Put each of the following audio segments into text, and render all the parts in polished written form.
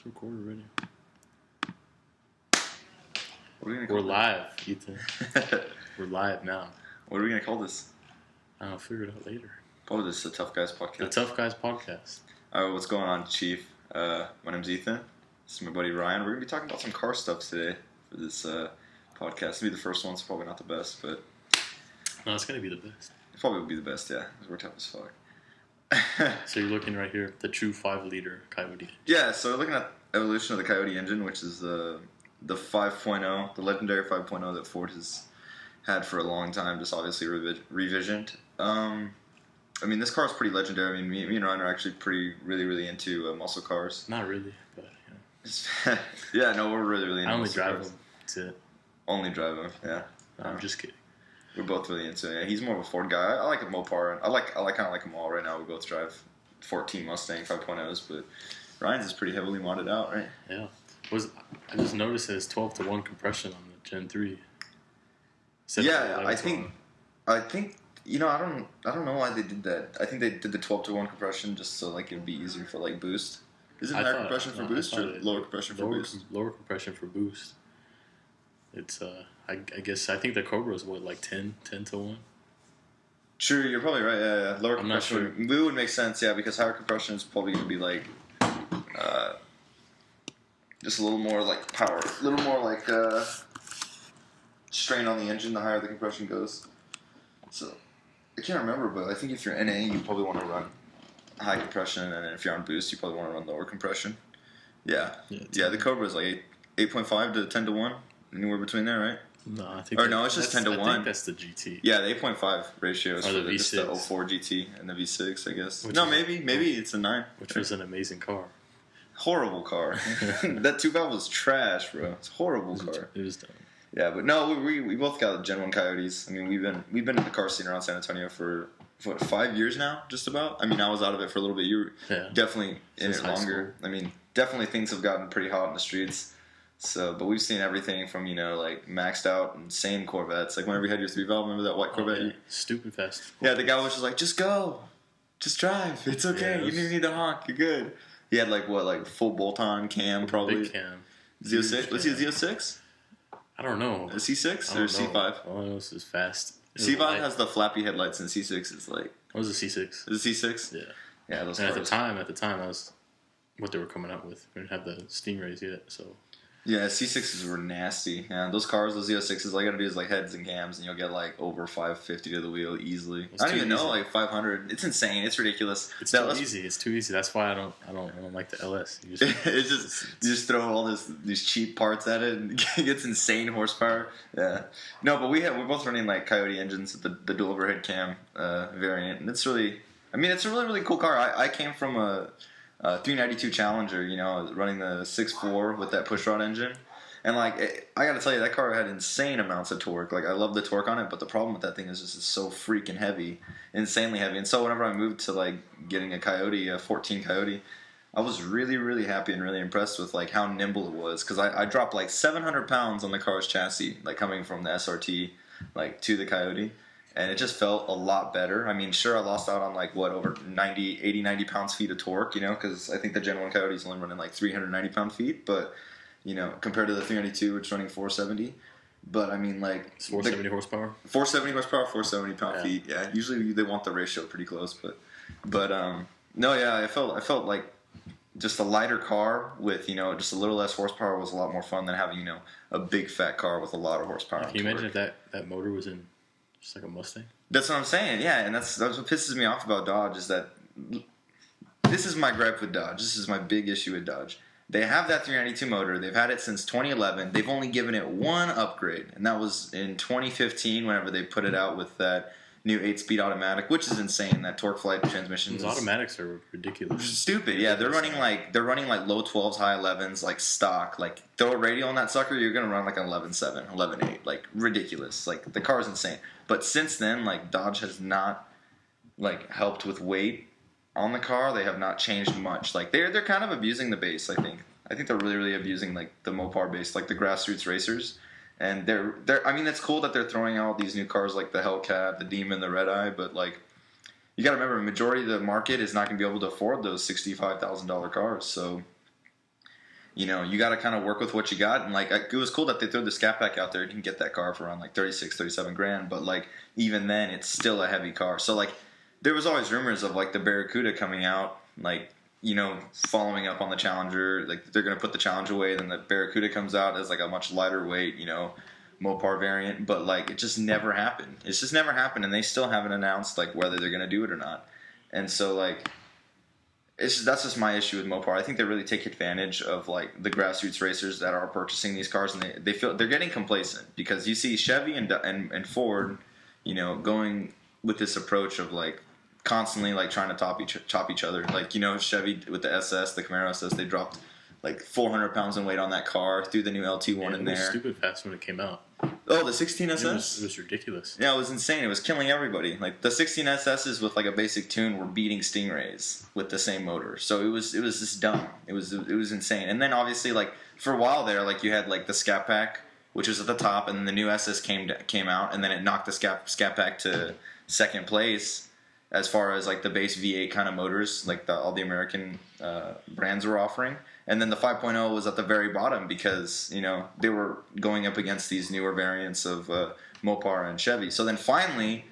Let's record already. We're live, Ethan. We're live now. What are we going to call this? I'll figure it out later. Oh, this is the Tough Guys podcast. The Tough Guys podcast. All right, what's going on, Chief? My name's Ethan. This is my buddy Ryan. We're going to be talking about some car stuff today for this podcast. It'll be the first one. It's probably not the best, but... No, it's going to be the best. It probably will be the best, yeah. We're tough as fuck. So you're looking right here, the true 5-liter Coyote. Yeah, so we're looking at evolution of the Coyote engine, which is the 5.0, the legendary 5.0 that Ford has had for a long time, just obviously revisioned. I mean, this car is pretty legendary. I mean, me and Ryan are actually really into muscle cars. Not really, but yeah. Yeah, no, we're really into I only muscle drive cars. them. That's it. Only drive them, yeah. No, I'm just kidding. We're both really into it. Yeah, he's more of a Ford guy. I like a Mopar. I kind of like them all right now. We both drive 14 Mustang 5.0s, but Ryan's is pretty heavily modded out, right? Yeah. I just noticed it has 12-to-1 compression on the Gen 3. Yeah, I think you know, I don't know why they did that. I think they did the 12-to-1 compression just so like it'd be easier for like boost. Is it higher compression for boost or lower compression for boost? Lower compression for boost. It's I think the Cobra is what, like 10 to 1. True, you're probably right. Yeah. Lower I'm not compression sure. would make sense, yeah, because higher compression is probably going to be like just a little more like power, a little more like strain on the engine the higher the compression goes. So I can't remember, but I think if you're NA, you probably want to run high compression, and if you're on boost, you probably want to run lower compression. Yeah. The Cobra is like 8.5 to 10 to 1, anywhere between there, right? No, I think. Or no, it's just 10 to 1. I think that's the GT. Yeah, the 8.5 ratio is or for the just the V6. 04 GT and the V6, I guess. Which maybe it's a 9. Which was an amazing car. Horrible car. That 2.5 was trash, bro. It's a horrible car. It was dumb. Yeah, but no, we both got Gen 1 Coyotes. I mean, we've been in the car scene around San Antonio for, what, 5 years now, just about? I mean, I was out of it for a little bit. You were definitely in it longer. I mean, definitely things have gotten pretty hot in the streets. So, but we've seen everything from, you know, like maxed out insane Corvettes. Like whenever you had your 3-valve, remember that white Corvette? Yeah. Stupid fast. Yeah, the guy was just like, just go. Just drive. It's okay. You didn't need to honk. You're good. He had like full bolt-on cam probably. Big cam. Z06? Was he a Z06? I don't know. A C6 or a C5? All I know is it's fast. C5 has the flappy headlights, and C6 is like... What was a C6? Is it C6? Yeah. Yeah, those and cars. at the time, that was what they were coming out with. We didn't have the Stingrays yet, so... Yeah, C6s were nasty. Yeah, those cars, those Z06s, all you gotta do is like heads and cams, and you'll get like over 550 to the wheel easily. I don't even know, like 500. It's insane. It's ridiculous. It's too easy. It's too easy. That's why I don't like the LS. You just throw all these cheap parts at it, and it gets insane horsepower. Yeah. No, but we're both running like Coyote engines, the dual overhead cam variant, and it's really a really cool car. I came from a 392 Challenger, you know, running the 6.4 with that pushrod engine. And, like, I gotta tell you, that car had insane amounts of torque. Like, I love the torque on it, but the problem with that thing is just it's so freaking heavy. Insanely heavy. And so whenever I moved to, like, getting a Coyote, a 14 Coyote, I was really happy and really impressed with, like, how nimble it was. Because I dropped, like, 700 pounds on the car's chassis, like, coming from the SRT, like, to the Coyote. And it just felt a lot better. I mean, sure, I lost out on, like, over 90 pounds-feet of torque, you know, because I think the Gen 1 Coyote is only running, like, 390 pound-feet. But, you know, compared to the 392, it's running 470. But, I mean, like... It's 470 horsepower? 470 horsepower, 470 pound-feet. Yeah, usually they want the ratio pretty close. But no, yeah, I felt like just a lighter car with, you know, just a little less horsepower was a lot more fun than having, you know, a big, fat car with a lot of horsepower. Can you imagine if that motor was in... Just like a Mustang? That's what I'm saying, yeah, and that's what pisses me off about Dodge is that this is my gripe with Dodge. This is my big issue with Dodge. They have that 392 motor. They've had it since 2011. They've only given it one upgrade, and that was in 2015 whenever they put it out with that new 8-speed automatic, which is insane. That torque flight transmission. Those automatics are ridiculous. Stupid, yeah. They're running like low 12s, high 11s, like stock. Like throw a radial on that sucker, you're gonna run like an 11.7, 11.8, like ridiculous. Like the car's insane. But since then, like Dodge has not like helped with weight on the car. They have not changed much. Like they're kind of abusing the base. I think they're really abusing like the Mopar base, like the grassroots racers. And they're I mean, it's cool that they're throwing out these new cars like the Hellcat, the Demon, the Red Eye, but like you got to remember, a majority of the market is not going to be able to afford those $65,000 cars. So you got to kind of work with what you got. And like, it was cool that they threw the Scat Pack out there. You can get that car for around like 36, 37 grand. But like, even then, it's still a heavy car. So like, there was always rumors of like the Barracuda coming out, like, following up on the Challenger. Like, they're going to put the Challenger away. Then the Barracuda comes out as like a much lighter weight, Mopar variant. But like, it just never happened. It's just never happened. And they still haven't announced like whether they're going to do it or not. And so like, that's just my issue with Mopar. I think they really take advantage of like the grassroots racers that are purchasing these cars, and they feel they're getting complacent because you see Chevy and Ford, going with this approach of like constantly like trying to chop each other. Like Chevy with the SS, the Camaro SS, they dropped like 400 pounds in weight on that car, threw the new LT1 in there. It was stupid fast when it came out. Oh, the 16 SS? It was ridiculous. Yeah, it was insane. It was killing everybody. Like, the 16 SSs with, like, a basic tune were beating Stingrays with the same motor. So it was just dumb. It was insane. And then, obviously, like, for a while there, like, you had, like, the Scat Pack, which was at the top, and then the new SS came out, and then it knocked the Scat Pack to second place as far as, like, the base V8 kind of motors, like, all the American brands were offering. And then the 5.0 was at the very bottom because, they were going up against these newer variants of Mopar and Chevy. So then finally,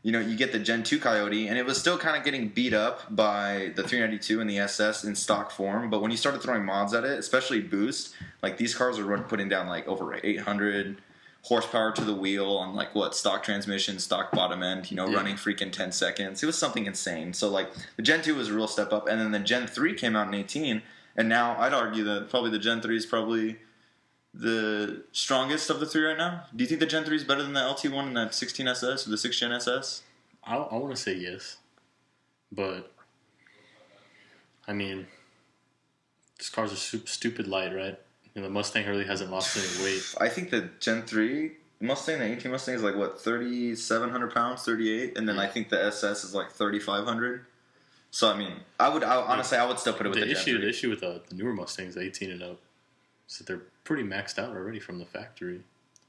you get the Gen 2 Coyote, and it was still kind of getting beat up by the 392 and the SS in stock form. But when you started throwing mods at it, especially boost, like these cars were putting down like over 800 horsepower to the wheel on like stock transmission, stock bottom end, running freaking 10 seconds. It was something insane. So like the Gen 2 was a real step up, and then the Gen 3 came out in 18. And now I'd argue that probably the Gen 3 is probably the strongest of the three right now. Do you think the Gen 3 is better than the LT1 and that 16SS or the 6 Gen SS? I want to say yes. But, I mean, these cars are stupid light, right? The Mustang really hasn't lost any weight. I think the Gen 3 Mustang, the 18 Mustang is like, 3,700 pounds, 38? And then I think the SS is like 3,500. So, I mean, honestly, I would still put it with the Gen 3. The issue with the newer Mustangs, 18 and up, is that they're pretty maxed out already from the factory.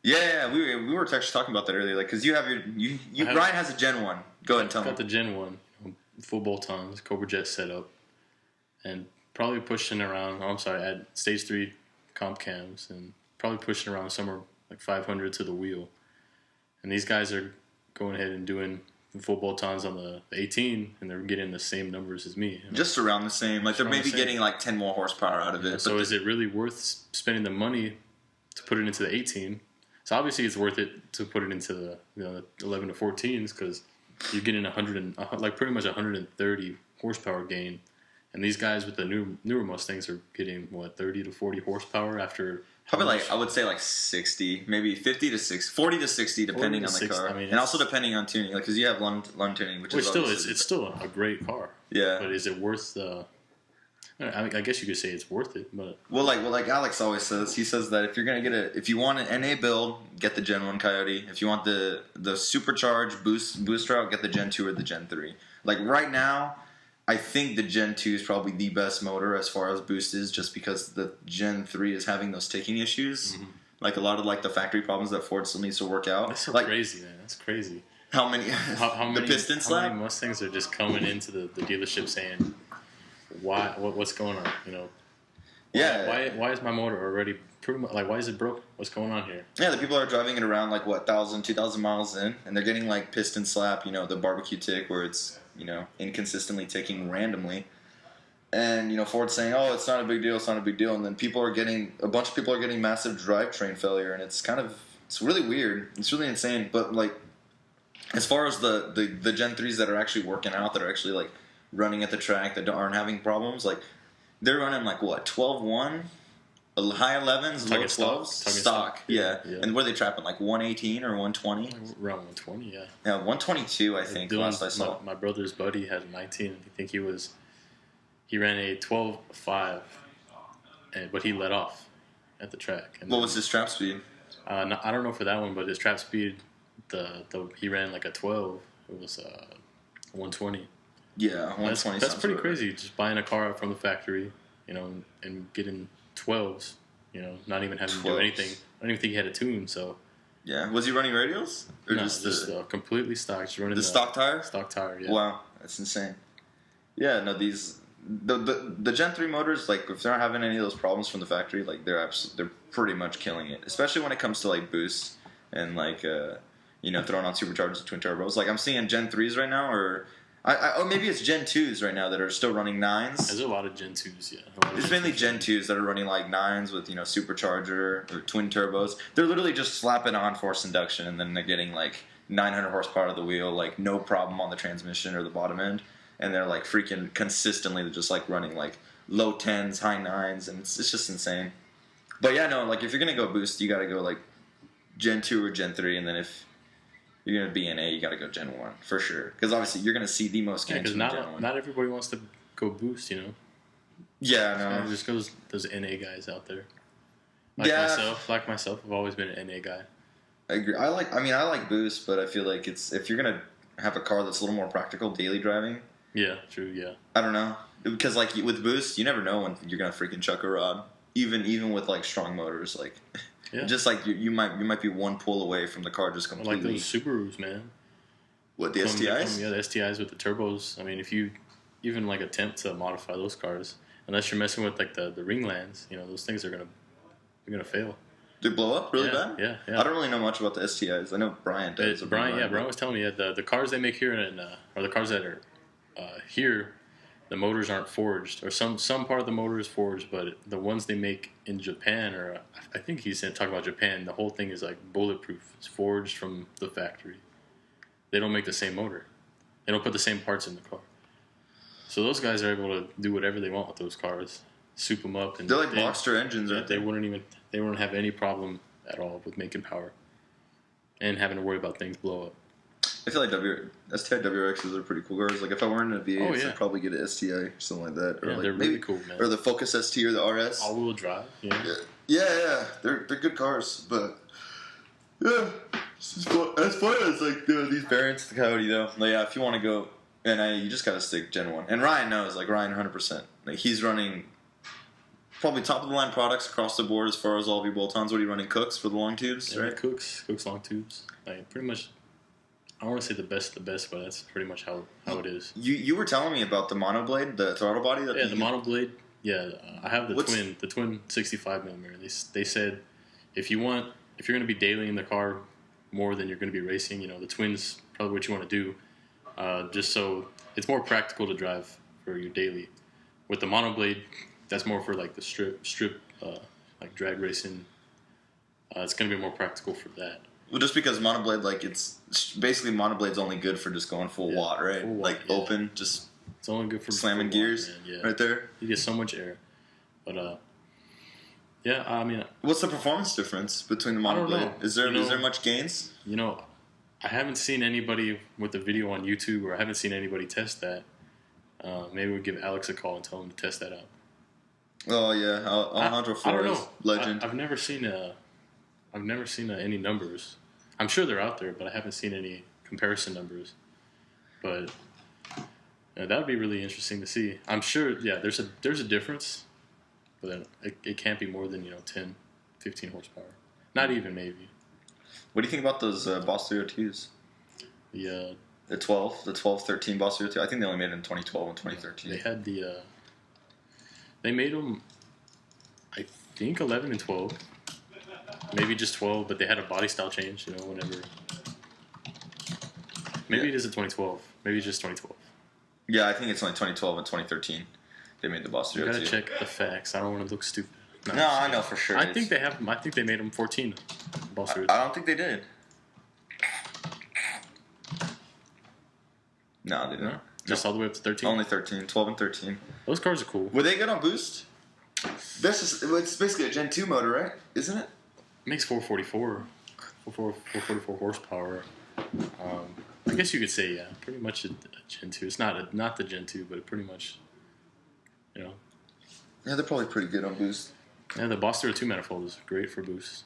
Yeah, we were actually talking about that earlier. Like, because you have Ryan has a Gen 1. Go ahead and tell me. I've got the Gen 1, full bolt-ons, Cobra Jet setup, and probably pushing around, add stage 3 comp cams, and probably pushing around somewhere like 500 to the wheel. And these guys are going ahead and doing full bolt-ons on the 18, and they're getting the same numbers as me. Just around the same. Like, they're maybe getting like 10 more horsepower out of it. So is it really worth spending the money to put it into the 18? So obviously it's worth it to put it into the 11 to 14s because you're getting pretty much 130 horsepower gain. And these guys with the newer Mustangs are getting 30 to 40 horsepower after. Probably I would say 60, maybe 50 to 60, 40 to 60 depending on the car, and also depending on tuning, like because you have Lund tuning, which is it's still a great car. Yeah, but is it worth the? I guess you could say it's worth it, but like Alex always says, he says that if you're gonna if you want an NA build, get the Gen 1 Coyote. If you want the supercharged boost route, get the Gen 2 or the Gen 3. Like right now, I think the Gen 2 is probably the best motor as far as boost is, just because the Gen 3 is having those ticking issues. Mm-hmm. Like a lot of like the factory problems that Ford still needs to work out. That's so like, crazy, man. That's crazy. How many? How the piston slap? How many Mustangs are just coming into the dealership saying, "Why? What's going on?" Why is my motor already pretty much why is it broke? What's going on here? Yeah, the people are driving it around 1,000, 2,000 miles in, and they're getting like piston slap. The barbecue tick where it's inconsistently ticking randomly. And, Ford's saying, oh, it's not a big deal, it's not a big deal. And then a bunch of people are getting massive drivetrain failure. And it's really weird. It's really insane. But, as far as the Gen 3s that are actually working out, that are actually, running at the track, that aren't having problems, they're running, 12.1, high 11s, low 12s? Stock. Yeah. And what are they trapping, 118 or 120? Around 120, yeah. Yeah, 122, I think, last I saw. My brother's buddy had a 19, I think he ran a 12.5, but he let off at the track. And what was his trap speed? I don't know for that one, but his trap speed, he ran a 12. It was 120. Yeah, 120. That's pretty crazy. Just buying a car from the factory, and getting 12s, not even having to do anything. I don't even think he had a tune, so. Yeah. Was he running radials? Or no, just completely stock. Just running the stock tire? Stock tire, yeah. Wow, that's insane. Yeah, no, these the Gen 3 motors, like if they're not having any of those problems from the factory, like they're pretty much killing it. Especially when it comes to like boosts and like throwing on superchargers and twin turbos. Like I'm seeing Gen 3s right now, or maybe it's Gen 2s right now that are still running 9s. There's a lot of Gen 2s, yeah. It's mainly Gen 2s that are running like 9s with supercharger or twin turbos. They're literally just slapping on forced induction, and then they're getting like 900 horsepower of the wheel, like no problem on the transmission or the bottom end. And they're like freaking consistently, they're just like running like low 10s, high 9s, and it's just insane. But yeah, no, like if you're gonna go boost, you gotta go like Gen 2 or Gen 3, and then if you're gonna be in A, you gotta go Gen 1 for sure, because obviously you're gonna see the most gains from Gen 1. Not everybody wants to go boost, Yeah, no. It just goes those NA guys out there. Like myself, I've always been an NA guy. I agree. I like boost, but I feel like if you're gonna have a car that's a little more practical daily driving. Yeah, true. Yeah. I don't know, because like with boost, you never know when you're gonna freaking chuck a rod. Even with like strong motors, like just like you might be one pull away from the car just completely. Like those Subarus, man. What, the STIs? Yeah, the STIs with the turbos. I mean, if you even like attempt to modify those cars, unless you're messing with like the ringlands, those things are gonna fail. They blow up really bad? Yeah. I don't really know much about the STIs. I know Brian does. Brian was telling me that the cars they make here or the cars that are here, the motors aren't forged, or some part of the motor is forged, but the ones they make in Japan, or I think he's talking about Japan, the whole thing is like bulletproof. It's forged from the factory. They don't make the same motor. They don't put the same parts in the car. So those guys are able to do whatever they want with those cars, soup them up, and they're like Boxster engines, right? They wouldn't have any problem at all with making power and having to worry about things blow up. I feel like STI WRXs are pretty cool cars. Like if I weren't in a V8, I'd probably get an STI or something like that. Or yeah, like they're really cool, man. Or the Focus ST or the RS. All-wheel drive. Yeah. They're good cars, but yeah, as far as like these variants, the Coyote though. Like, yeah, if you want to go NA, you just gotta stick Gen 1. And Ryan knows, like Ryan, 100%. Like he's running probably top of the line products across the board as far as all of your bolt-ons. What are you running? Cooks for the long tubes, right? Cooks long tubes. Like pretty much. I don't want to say the best, but that's pretty much how it is. You were telling me about the monoblade, the throttle body. The monoblade. Yeah, I have the twin 65 millimeter. They said if you're going to be daily in the car more than you're going to be racing, the twin's probably what you want to do. Just so it's more practical to drive for your daily. With the monoblade, that's more for like the strip like drag racing. It's going to be more practical for that. Well, just because monoblade, like it's basically monoblade's only good for just going full watt, right? Full watt, like open, just it's only good for slamming gears, right there. You get so much air, but yeah, I mean, what's the performance difference between the monoblade? Is there much gains? I haven't seen anybody with a video on YouTube, or I haven't seen anybody test that. Maybe we'll give Alex a call and tell him to test that out. Oh yeah, Alejandro Flores, legend. I've never seen any numbers. I'm sure they're out there, but I haven't seen any comparison numbers. But that would be really interesting to see. I'm sure, there's a difference, but it can't be more than 10, 15 horsepower. Not even, maybe. What do you think about those Boss 302s? The 12, 13 Boss 302. I think they only made it in 2012 and 2013. They had they made them, I think 11 and 12. Maybe just 12, but they had a body style change, whenever. Maybe it is a 2012. Maybe it's just 2012. Yeah, I think it's only 2012 and 2013 they made the Boss 302. You gotta check the facts. I don't want to look stupid. No, I know for sure. I think they have them. I think they made them 14. Boss 302. I don't think they did. No, they didn't. No? Just all the way up to 13? Only 13. 12 and 13. Those cars are cool. Were they good on boost? It's basically a Gen 2 motor, right? Isn't it? It makes 444 horsepower. I guess you could say, pretty much a Gen 2. It's not the Gen 2, but it pretty much, Yeah, they're probably pretty good on boost. Yeah, the Boss 2 manifold is great for boost.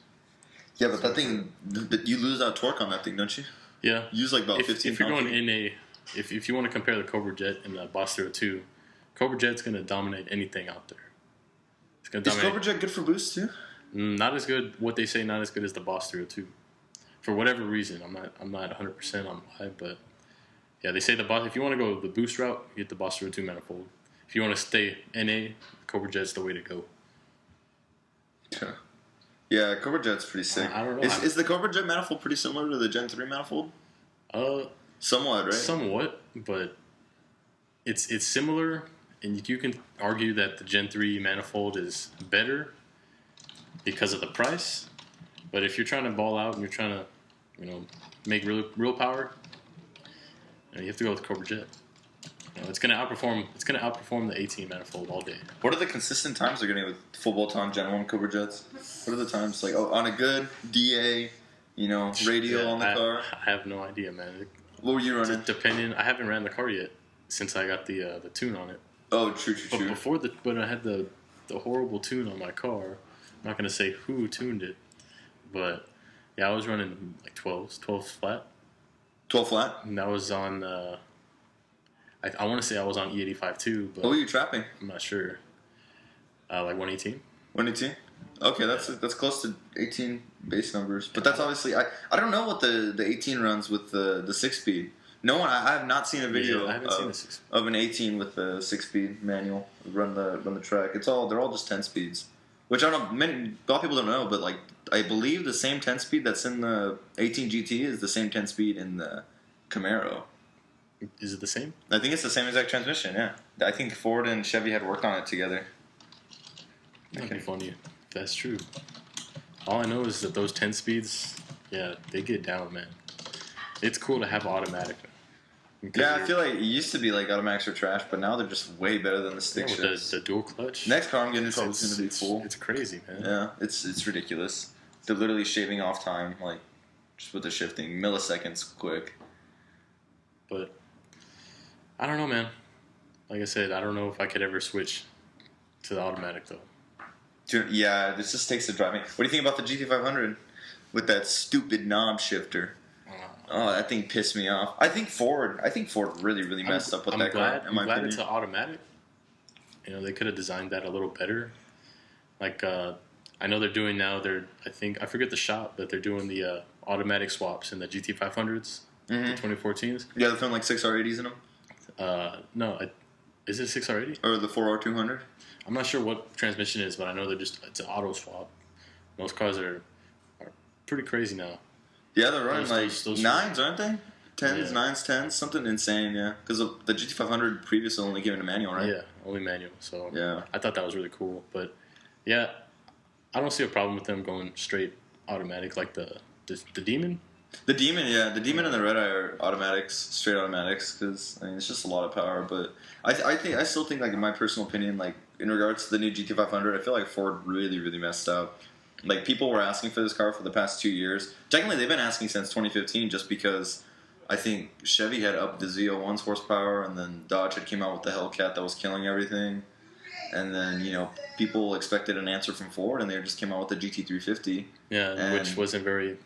Yeah, but that thing, you lose out torque on that thing, don't you? Yeah. You use like about 15 If you're going in if you want to compare the Cobra Jet and the Boss 2, Cobra Jet's going to dominate anything out there. It's going to dominate. Is Cobra Jet good for boost too? Not as good. What they say, not as good as the Boss 302. For whatever reason, I'm not 100% on why, but yeah, they say the Boss. If you want to go the boost route, you get the Boss 302 manifold. if you want to stay NA, Cobra Jet's the way to go. Yeah, Cobra Jet's pretty sick. I don't know. Is the Cobra Jet manifold pretty similar to the Gen 3 manifold? Somewhat, right? Somewhat, but it's similar, and you can argue that the Gen 3 manifold is better because of the price. But if you're trying to ball out and you're trying to, make real power, you have to go with Cobra Jet. It's gonna outperform the 18 manifold all day. What are the consistent times they're getting with full bolt-on Gen 1 Cobra Jets? What are the times like on a good DA, radial on the car? I have no idea, man. What were you running? Depending, I haven't ran the car yet since I got the tune on it. Oh, true. But before when I had the horrible tune on my car, I'm not gonna say who tuned it, but yeah, I was running like 12s flat. 12 flat? And that was on. I want to say I was on E85 too, but what were you trapping? I'm not sure. Like 118. 118. Okay, that's close to 18 base numbers, but that's obviously I don't know what the 18 runs with the 6-speed. No one, I have not seen a video of an 18 with the 6-speed manual run the track. They're all just 10 speeds, which I don't know. A lot of people don't know, but like I believe the same 10 speed that's in the 18 GT is the same 10 speed in the Camaro. Is it the same? I think it's the same exact transmission. Yeah, I think Ford and Chevy had worked on it together. That'd be funny if that's true. All I know is that those 10 speeds, yeah, they get down, man. It's cool to have automatic. Yeah, I feel like it used to be like automatics are trash, but now they're just way better than the stick shifts. The dual clutch. Next car I'm getting into is going to be full. It's crazy, man. Yeah, it's ridiculous. They're literally shaving off time, like just with the shifting, milliseconds quick. But I don't know, man. Like I said, I don't know if I could ever switch to the automatic though. Dude, yeah, this just takes the driving. What do you think about the GT500 with that stupid knob shifter? Oh, that thing pissed me off. I think Ford really messed up with that car. I'm glad it's an automatic. They could have designed that a little better. Like I know they're doing now. I forget the shop, but they're doing the automatic swaps in the GT500s, the 2014s. Yeah, they're throwing like 6R80s in them. No, is it 6R80 or the 4R200? I'm not sure what transmission it is, but I know it's an auto swap. Most cars are pretty crazy now. Yeah, they're running those 9s, aren't they? 10s, 9s, 10s, something insane, yeah. Because the GT500 previously only given a manual, right? Yeah, only manual. So yeah, I thought that was really cool. But yeah, I don't see a problem with them going straight automatic like the Demon. The Demon, yeah. The Demon and the Red Eye are automatics, straight automatics, because it's just a lot of power. But I still think, like, in my personal opinion, like, in regards to the new GT500, I feel like Ford really messed up. Like, people were asking for this car for the past 2 years. Technically, they've been asking since 2015 just because I think Chevy had upped the Z01's horsepower, and then Dodge had came out with the Hellcat that was killing everything. And then, people expected an answer from Ford, and they just came out with the GT350. Yeah, which wasn't very...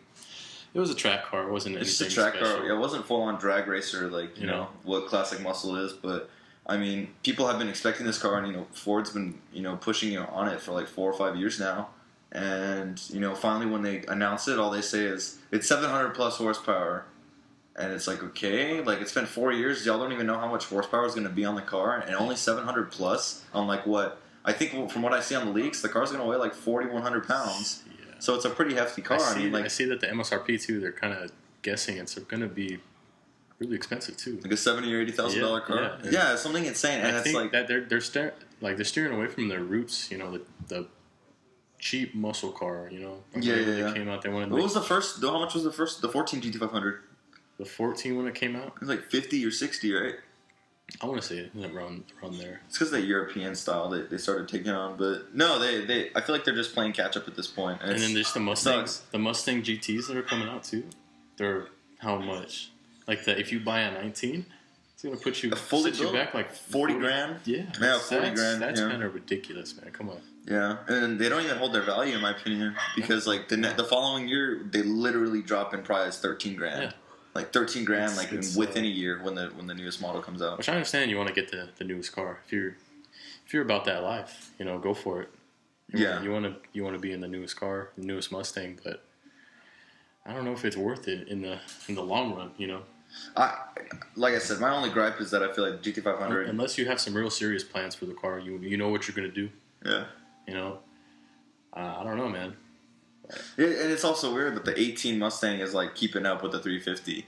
It was a track car. It wasn't anything special. It's just a track car. Yeah, it wasn't full-on drag racer like, what classic muscle is. But, I mean, people have been expecting this car, and, Ford's been, pushing on it for like 4 or 5 years now. And, finally when they announce it, all they say is, it's 700 plus horsepower. And it's like, okay, like, it's been 4 years. Y'all don't even know how much horsepower is going to be on the car. And only 700 plus on, like, what? I think from what I see on the leaks, the car's going to weigh like 4,100 pounds. So it's a pretty hefty car. I see that the MSRP too. They're kind of guessing it's going to be really expensive too, like a $70,000 or $80,000 car. Yeah, something insane. And I it's think that they're steering away from their roots. The cheap muscle car. They came out. They wanted. What was the first? How much was the first? The 14 GT500. The 14 when it came out. It was like 50 or 60, right? I want to say it around there. It's because the European style they started taking on, but no, they I feel like they're just playing catch up at this point. And then there's the Mustang GTs that are coming out too. They're how much? Like if you buy a 19, it's gonna put you back like 40 grand. Yeah, 40 grand. That's kind of ridiculous, man. Come on. Yeah, and they don't even hold their value in my opinion because like the following year they literally drop in price 13 grand. Yeah. Like 13 grand, within a year when the newest model comes out. Which I understand you want to get the newest car if you're about that life, go for it. You want to be in the newest car, the newest Mustang, but I don't know if it's worth it in the long run. Like I said, my only gripe is that I feel like GT500. Unless you have some real serious plans for the car, you know what you're gonna do. Yeah. You know, I don't know, man. And it's also weird that the 18 Mustang is like keeping up with the 350.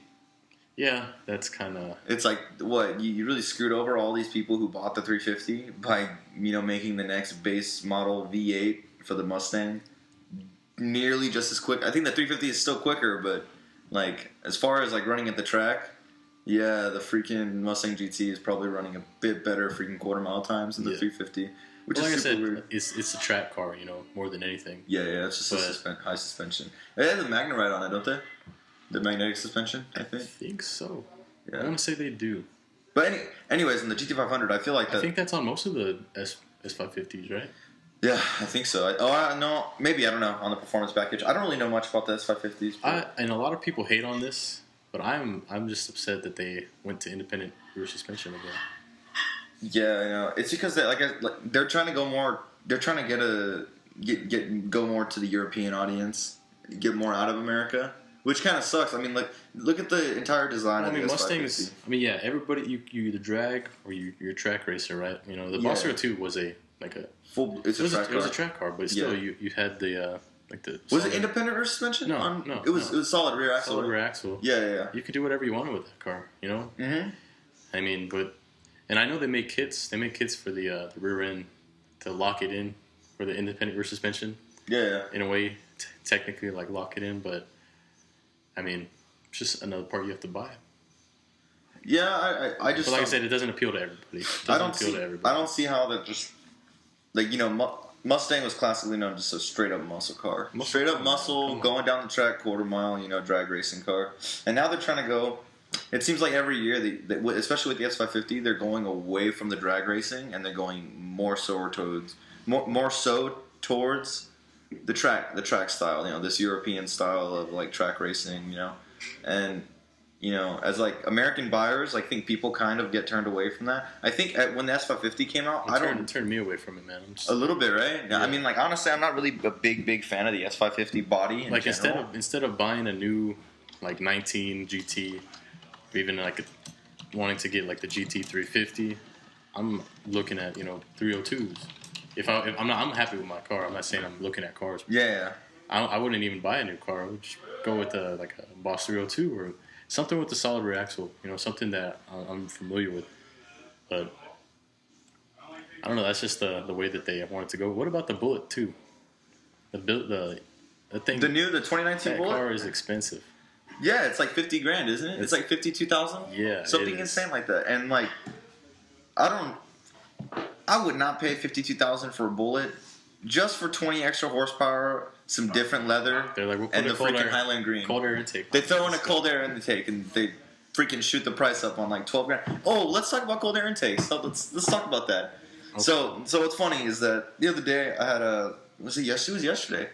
Yeah, that's kind of. It's like what you really screwed over all these people who bought the 350 by making the next base model V8 for the Mustang nearly just as quick. I think the 350 is still quicker, but like as far as like running at the track, yeah, the freaking Mustang GT is probably running a bit better freaking quarter mile times than the 350, which well, is like super I said, weird. It's a track car, more than anything. Yeah, it's just high suspension. They have the Magnerite on it, don't they? The magnetic suspension, I think. I think so. Yeah. I want to say they do. But anyways, in the GT500, I feel like I think that's on most of the S550s, right? Yeah, I think so. No, maybe, I don't know, on the performance package. I don't really know much about the S550s. And a lot of people hate on this, but I'm just upset that they went to independent rear suspension again. Yeah, I know. It's because they're trying to go more. They're trying to go more to the European audience, get more out of America, which kind of sucks. I mean, look at the entire design of the S550. Mustangs. I mean, yeah, everybody you either drag or you're a track racer, right? The Boss 2 was a full. It was a track car, but still you had the was it independent rear suspension? No. It was solid rear axle. Solid rear axle. Yeah. You could do whatever you wanted with that car, Mm-hmm. I mean, and I know they make kits. They make kits for the rear end to lock it in for the independent rear suspension. Yeah. In a way, technically, like lock it in, but I mean, it's just another part you have to buy. Yeah, I just. But like I said, it doesn't appeal to everybody. I don't see how that just Mustang was classically known as a straight up muscle car, straight up muscle going down the track quarter mile, drag racing car, and now they're trying to go. It seems like every year, especially with the S550, they're going away from the drag racing and they're going more so towards the track style. This European style of like track racing. And as like American buyers, I think people kind of get turned away from that. I think when the S550 came out, it turned me away from it, man. A little bit, right? Yeah. I mean, like honestly, I'm not really a big fan of the S550 body. Like instead of buying a new like 19 GT, or even like wanting to get like the GT 350, I'm looking at 302s. I'm happy with my car. I'm not saying I'm looking at cars. Yeah. I wouldn't even buy a new car. I would just go with a Boss 302 or something with the solid rear axle. Something that I'm familiar with. But I don't know. That's just the way that they want it to go. What about the Bullet too? The thing. The 2019 Bullet. That car is expensive. Yeah, it's like $50,000, isn't it? It's like 52,000. Yeah, something insane like that. And like, I would not pay 52,000 for a Bullet just for 20 extra horsepower, some different leather, They're like, and the freaking Highland Green. Cold air intake. They throw in a cold air intake and they freaking shoot the price up on like $12,000. Oh, let's talk about cold air intakes. So let's talk about that. Okay. So what's funny is that the other day I had it was yesterday.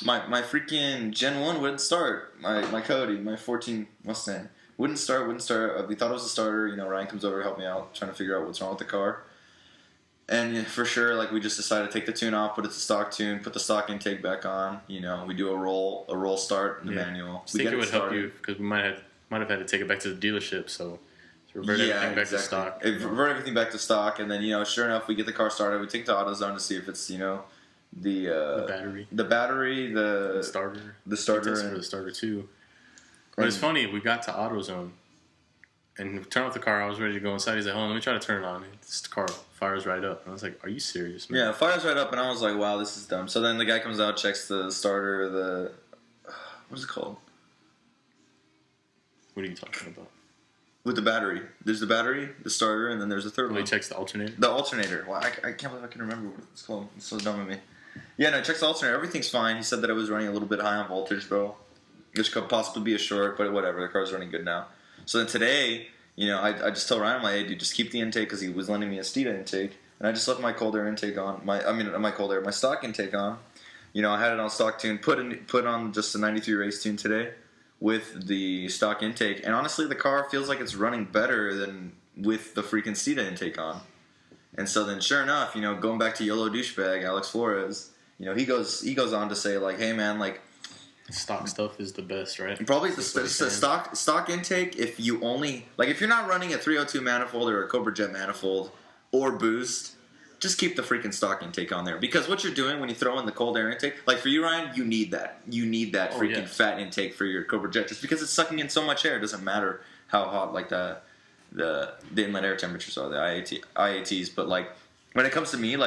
My freaking Gen 1 wouldn't start. My Coyote, my 14 Mustang. Wouldn't start. We thought it was a starter. Ryan comes over to help me out, trying to figure out what's wrong with the car. And for sure, like we just decided to take the tune off, put it to stock tune, put the stock intake back on. We do a roll start in the manual. I think it would help you because we might have had to take it back to the dedealership. So revert everything back to stock. Revert everything back to stock, and then sure enough, we get the car started. We take it to AutoZone to see if it's the battery, the starter, the starter, for the starter too. But it's funny. We got to AutoZone and we turned off the car. I was ready to go inside. He's like, "Hold on, let me try to turn it on." This car fires right up. And I was like, "Are you serious, man?" Yeah, it fires right up, and I was like, "Wow, this is dumb." So then the guy comes out, checks the starter. What is it called? What are you talking about? With the battery. There's the battery, the starter, and then there's a third one. He checks the alternator? The alternator. Well, I can't believe I can remember what it's called. It's so dumb of me. Yeah, no, it checks the alternator. Everything's fine. He said that it was running a little bit high on voltage, though. Which could possibly be a short, but whatever. The car's running good now. So then today, I just tell Ryan, I'm like, "Hey, dude, just keep the intake," because he was lending me a Steeda intake. And I just left my cold air intake on. My stock intake on. I had it on stock tune. Put on just a 93 race tune today with the stock intake. And honestly, the car feels like it's running better than with the freaking Steeda intake on. And so then, sure enough, going back to YOLO douchebag Alex Flores, he goes on to say like, "Hey man, like stock stuff is the best, right? Probably the stock intake. If you only if you're not running a 302 manifold or a Cobra Jet manifold or boost, just keep the freaking stock intake on there, because what you're doing when you throw in the cold air intake, like for you, Ryan, you need that freaking fat intake for your Cobra Jet, just because it's sucking in so much air. It doesn't matter how hot the inlet air temperatures are, the IATs, but when it comes to me,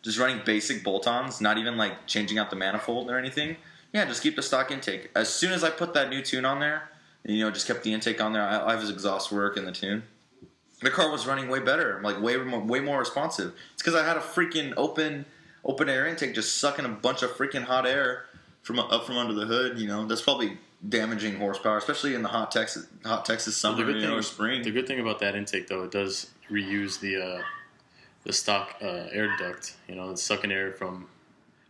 just running basic bolt-ons, not even changing out the manifold or anything. Yeah, just keep the stock intake. As soon as I put that new tune on there, just kept the intake on there, I have his exhaust work in the tune. The car was running way better, way more responsive. It's because I had a freaking open air intake just sucking a bunch of freaking hot air from under the hood. That's probably damaging horsepower, especially in the hot Texas summer or spring. The good thing about that intake, though, it does reuse the stock air duct. It's sucking air from,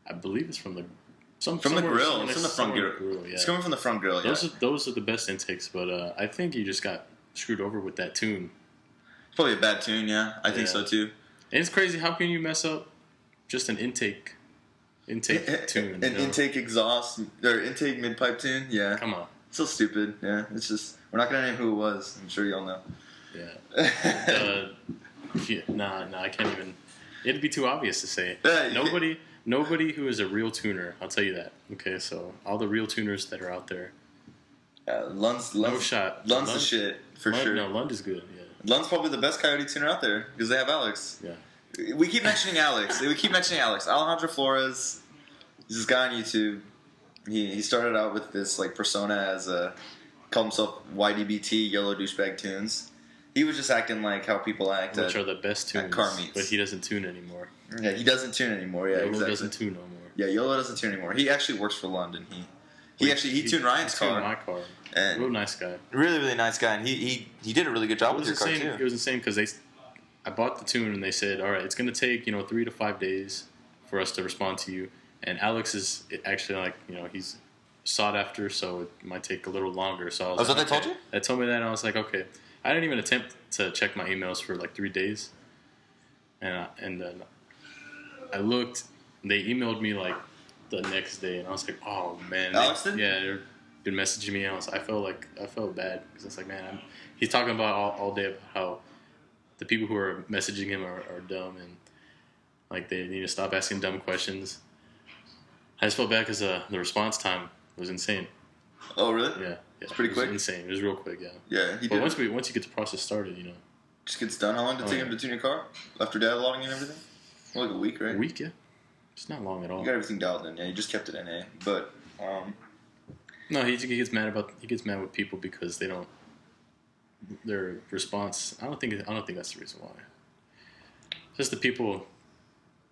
I believe it's from the grill. It's from the front grill. Yeah. It's coming from the front grill. Those are the best intakes, but I think you just got screwed over with that tune. It's probably a bad tune, yeah. I think so too. And it's crazy. How can you mess up just an intake tune? Intake exhaust or intake mid pipe tune? Yeah. Come on. It's so stupid. Yeah. It's just, we're not gonna name who it was. I'm sure y'all know. Yeah. I can't even. It'd be too obvious to say. Nobody who is a real tuner, I'll tell you that. Okay, so all the real tuners that are out there. Lund's no shot. Lund's the shit for sure. No, Lund is good. Yeah. Lund's probably the best Coyote tuner out there because they have Alex. Yeah. We keep mentioning Alex. Alejandro Flores. He's this guy on YouTube. He started out with this persona as called himself YDBT, Yellow Douchebag Tunes. He was just acting like how people act which are the best tunes, at car meets. But he doesn't tune anymore. Yeah, he doesn't tune anymore. Yeah, Yolo doesn't tune no more. Yeah, Yolo doesn't tune anymore. He actually works for Lund, and he tuned Ryan's car. My car. And real nice guy. Really, really nice guy, and he did a really good job with your car too. It was insane because I bought the tune and they said, all right, it's going to take 3 to 5 days for us to respond to you. And Alex is actually he's sought after, so it might take a little longer. So I was what they told you? They told me that, and I was like, okay. I didn't even attempt to check my emails for 3 days, and then I looked. They emailed me the next day, and I was like, oh man. Alex did? Yeah, they've been messaging me, and I felt bad because it's man, he's talking about all day about how the people who are messaging him are dumb and they need to stop asking dumb questions. I just felt bad because the response time was insane. Oh really? Yeah. It's pretty quick. Insane. It was real quick. Yeah. Yeah. But once you get the process started, just gets done. How long did it take him to tune your car after data logging and everything? Like a week, right? A week, yeah. It's not long at all. You got everything dialed in. Yeah, you just kept it NA. But no, he gets mad with people because they don't. Their response. I don't think that's the reason why. Just the people.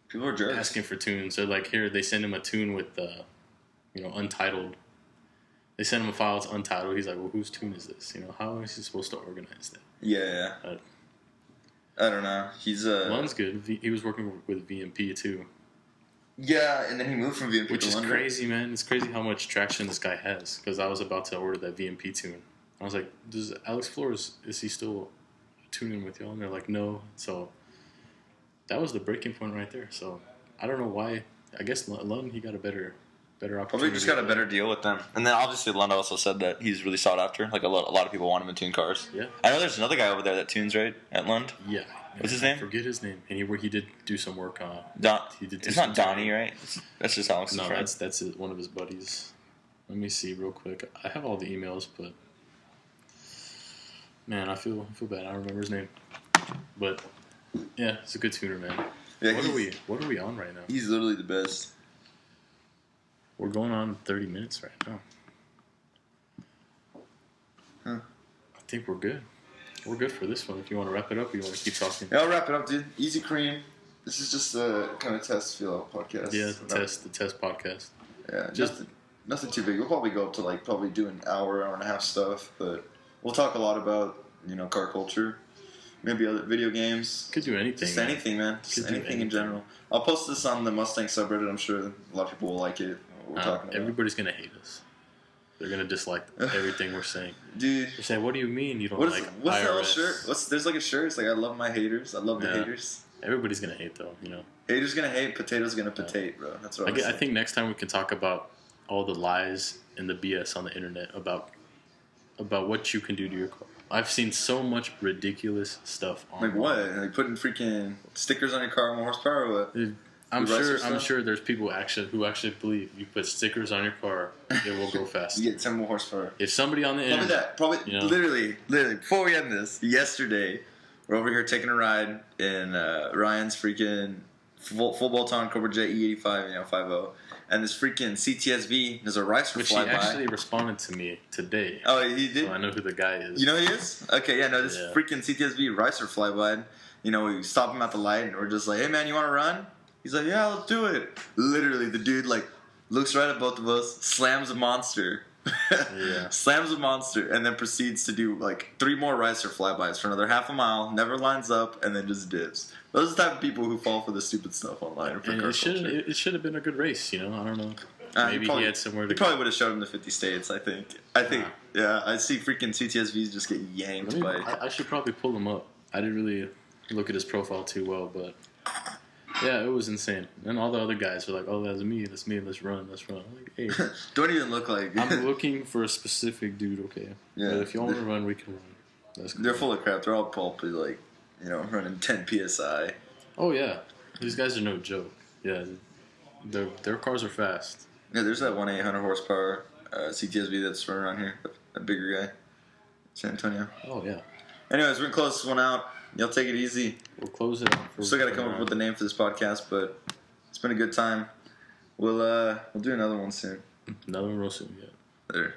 People are jerks. Asking for tunes. They're here. They send him a tune with, untitled. They send him a file. It's untitled. He's like, well, whose tune is this? How is he supposed to organize that? Yeah. I don't know. He's Lund's good. He was working with VMP too. Yeah, and then he moved from VMP which to is Lund. Crazy, man. It's crazy how much traction this guy has. Because I was about to order that VMP tune. I was like, does Alex Flores, is he still tuning with y'all? And they're like, no. So that was the breaking point right there. So I don't know why. I guess Lund, he got a better opportunity. Probably just got a better deal with them. And then obviously Lund also said that he's really sought after. A lot of people want him to tune cars. Yeah. I know there's another guy over there that tunes, right? At Lund? Yeah. What's his name? I forget his name. And he did do some work on it's not Donnie, right? That's just Alex's friend. No, that's one of his buddies. Let me see real quick. I have all the emails, but man, I feel bad. I don't remember his name. But yeah, it's a good tuner, man. Yeah, what are we on right now? He's literally the best. We're going on 30 minutes right now. Huh. I think we're good. We're good for this one. If you want to wrap it up, or you want to keep talking? Yeah, I'll wrap it up, dude. Easy cream. This is just a kind of test feel podcast. Yeah, the test podcast. Yeah, just nothing too big. We'll probably go up to probably do an hour and a half stuff, but we'll talk a lot about car culture, maybe other video games. Could do anything. Just anything, man. Just anything in general. I'll post this on the Mustang subreddit. I'm sure a lot of people will like it. What we're talking about. Everybody's gonna hate us. They're gonna dislike everything we're saying. Dude, they're saying, "What do you mean you don't like IRS? What's that little shirt? There's a shirt. It's I love my haters. I love the haters. Everybody's gonna hate though. Haters gonna hate. Potatoes gonna potate, bro. That's what I think next time we can talk about all the lies and the BS on the internet about what you can do to your car. I've seen so much ridiculous stuff on. Like what? Like putting freaking stickers on your car, more horsepower, or what? I'm sure there's people who actually believe you put stickers on your car, it will go faster. You get 10 more horsepower. If somebody on the internet, literally, before we end this, yesterday, we're over here taking a ride in Ryan's freaking full bolt-on Cobra Jet E85, 5.0, and this freaking CTSV, there's a ricer which fly he by. actually responded to me today. Oh, he did? So I know who the guy is. You know who he is? Okay, yeah, no, this freaking CTSV ricer fly by. We stop him at the light, and we're just like, hey, man, you want to run? He's like, yeah, let's do it. Literally, the dude, looks right at both of us, slams a monster. Slams a monster, and then proceeds to do, 3 more ricer flybys for another half a mile, never lines up, and then just dips. Those are the type of people who fall for the stupid stuff online. And it should have been a good race, I don't know. Maybe he had somewhere to go. Probably would have showed him the 50 states, I think. I see freaking CTSVs just get yanked by... I should probably pull him up. I didn't really look at his profile too well, but... Yeah, it was insane. And all the other guys were like, oh, that's me, let's run. I'm like, hey. Don't even look like... I'm looking for a specific dude, okay? Yeah. But if you want to run, we can run. That's cool. They're full of crap. They're all pulpy, running 10 PSI. Oh, yeah. These guys are no joke. Yeah, their cars are fast. Yeah, there's that 1-800 horsepower CTSV that's running around here. That bigger guy. San Antonio. Oh, yeah. Anyways, we're going to close this one out. Y'all take it easy. We'll close it out. Still got to come up with the name for this podcast, but it's been a good time. We'll do another one soon. Another one real soon, yeah. Later.